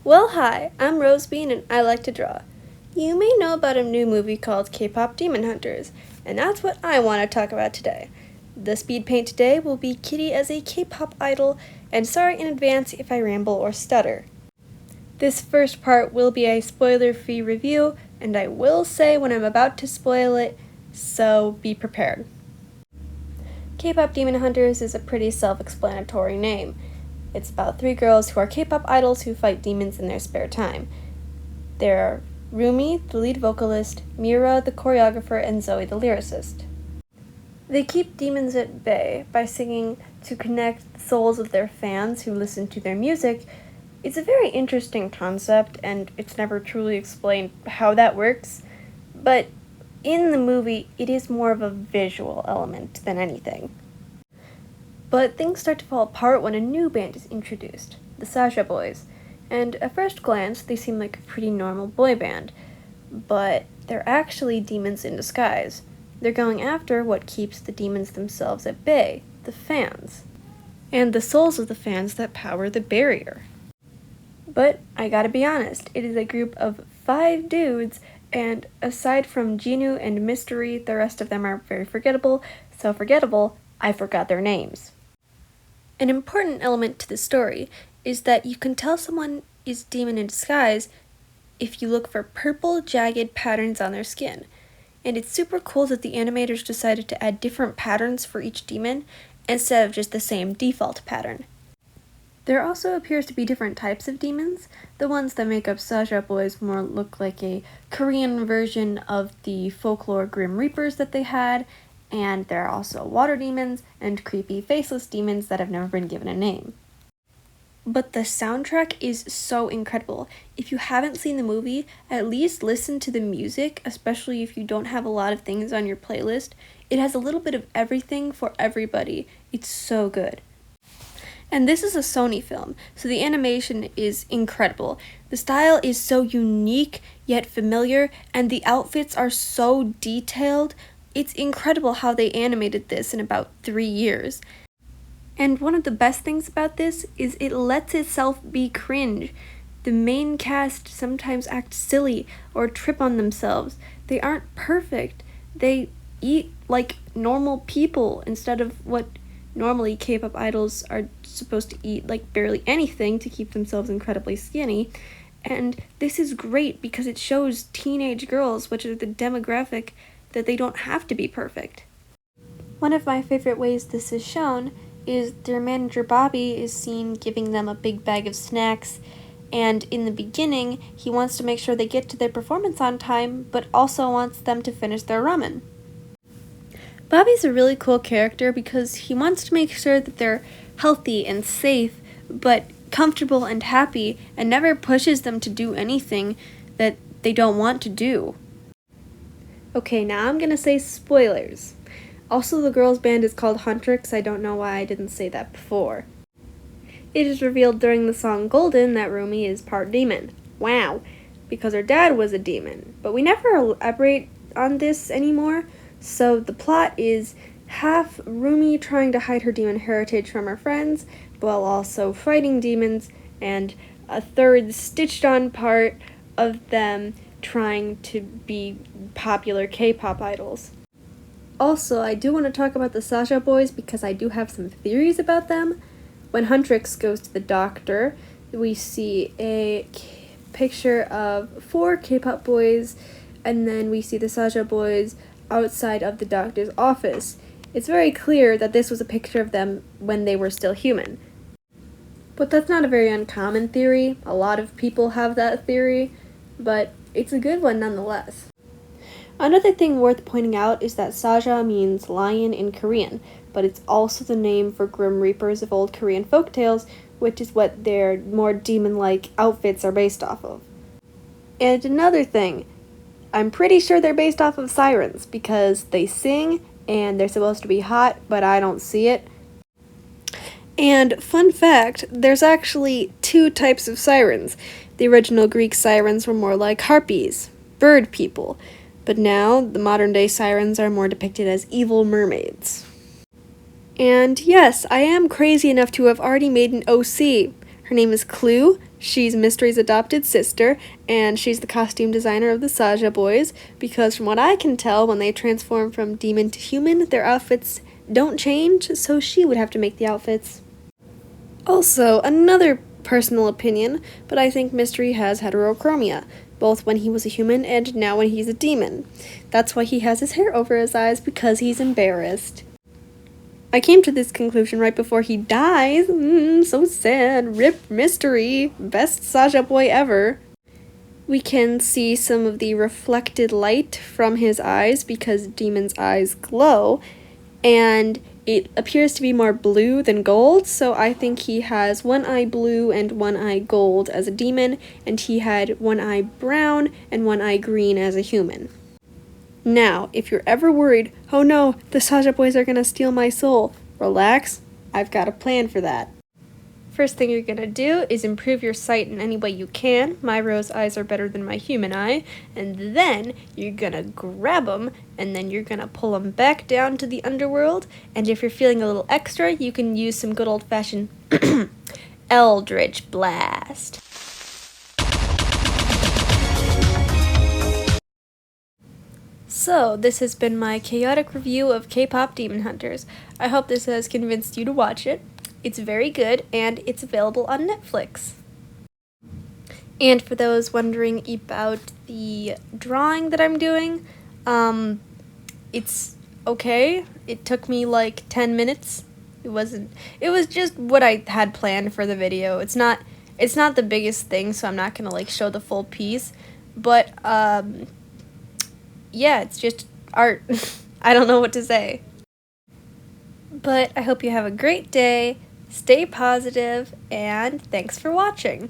Well, hi, I'm Rosebean and I like to draw. You may know about a new movie called K-Pop Demon Hunters, and that's what I want to talk about today. The speed paint today will be Kitty as a K-pop idol, and sorry in advance if I ramble or stutter. This first part will be a spoiler-free review, and I will say when I'm about to spoil it, so be prepared. K-Pop Demon Hunters is a pretty self-explanatory name. It's about 3 girls who are K-pop idols who fight demons in their spare time. There are Rumi, the lead vocalist, Mira, the choreographer, and Zoe, the lyricist. They keep demons at bay by singing to connect the souls of their fans who listen to their music. It's a very interesting concept, and it's never truly explained how that works, but in the movie, it is more of a visual element than anything. But things start to fall apart when a new band is introduced, the Saja Boys, and at first glance they seem like a pretty normal boy band, but they're actually demons in disguise. They're going after what keeps the demons themselves at bay, the fans, and the souls of the fans that power the barrier. But I gotta be honest, it is a group of 5 dudes, and aside from Jinu and Mystery, the rest of them are very forgettable, so forgettable, I forgot their names. An important element to the story is that you can tell someone is demon in disguise if you look for purple, jagged patterns on their skin. And it's super cool that the animators decided to add different patterns for each demon instead of just the same default pattern. There also appears to be different types of demons. The ones that make up Saja Boys more look like a Korean version of the folklore Grim Reapers that they had, and there are also water demons and creepy faceless demons that have never been given a name. But the soundtrack is so incredible. If you haven't seen the movie, at least listen to the music, especially if you don't have a lot of things on your playlist. It has a little bit of everything for everybody. It's so good. And this is a Sony film, so the animation is incredible. The style is so unique yet familiar, and the outfits are so detailed. It's incredible how they animated this in about 3 years. And one of the best things about this is it lets itself be cringe. The main cast sometimes act silly or trip on themselves. They aren't perfect. They eat like normal people instead of what normally K-pop idols are supposed to eat, like barely anything to keep themselves incredibly skinny. And this is great because it shows teenage girls, which are the demographic, that they don't have to be perfect. One of my favorite ways this is shown is their manager Bobby is seen giving them a big bag of snacks, and in the beginning, he wants to make sure they get to their performance on time, but also wants them to finish their ramen. Bobby's a really cool character because he wants to make sure that they're healthy and safe, but comfortable and happy, and never pushes them to do anything that they don't want to do. Okay, now I'm gonna say spoilers. Also, the girls' band is called Huntrix. I don't know why I didn't say that before. It is revealed during the song Golden that Rumi is part demon. Wow, because her dad was a demon. But we never elaborate on this anymore, so the plot is half Rumi trying to hide her demon heritage from her friends, while also fighting demons, and a third stitched-on part of them trying to be popular K-pop idols. Also, I do want to talk about the Saja Boys because I do have some theories about them. When Huntrix goes to the doctor, we see a picture of 4 K-pop boys, and then we see the Saja Boys outside of the doctor's office. It's very clear that this was a picture of them when they were still human. But that's not a very uncommon theory. A lot of people have that theory, but it's a good one nonetheless. Another thing worth pointing out is that Saja means lion in Korean, but it's also the name for Grim Reapers of old Korean folktales, which is what their more demon-like outfits are based off of. And another thing, I'm pretty sure they're based off of sirens, because they sing, and they're supposed to be hot, but I don't see it. And fun fact, there's actually 2 types of sirens. The original Greek sirens were more like harpies, bird people, but now the modern day sirens are more depicted as evil mermaids. And yes, I am crazy enough to have already made an OC. Her name is Clue. She's Mystery's adopted sister, and she's the costume designer of the Saja Boys, because from what I can tell, when they transform from demon to human, their outfits don't change, so she would have to make the outfits. Also, another personal opinion, but I think Mystery has heterochromia, both when he was a human and now when he's a demon. That's why he has his hair over his eyes, because he's embarrassed. I came to this conclusion right before he dies. So sad. Rip Mystery. Best Saja boy ever. We can see some of the reflected light from his eyes because demons' eyes glow, and it appears to be more blue than gold, so I think he has one eye blue and one eye gold as a demon, and he had one eye brown and one eye green as a human. Now, if you're ever worried, oh no, the Saja boys are gonna steal my soul, relax, I've got a plan for that. First thing you're gonna do is improve your sight in any way you can. My rose eyes are better than my human eye. And then you're gonna grab them, and then you're gonna pull them back down to the underworld. And if you're feeling a little extra, you can use some good old-fashioned Eldritch Blast. So, this has been my chaotic review of K-pop Demon Hunters. I hope this has convinced you to watch it. It's very good, and it's available on Netflix. And for those wondering about the drawing that I'm doing, it's okay. It took me like 10 minutes. It was just what I had planned for the video. It's not the biggest thing, so I'm not gonna like show the full piece, but yeah, it's just art. I don't know what to say. But I hope you have a great day, stay positive, and thanks for watching.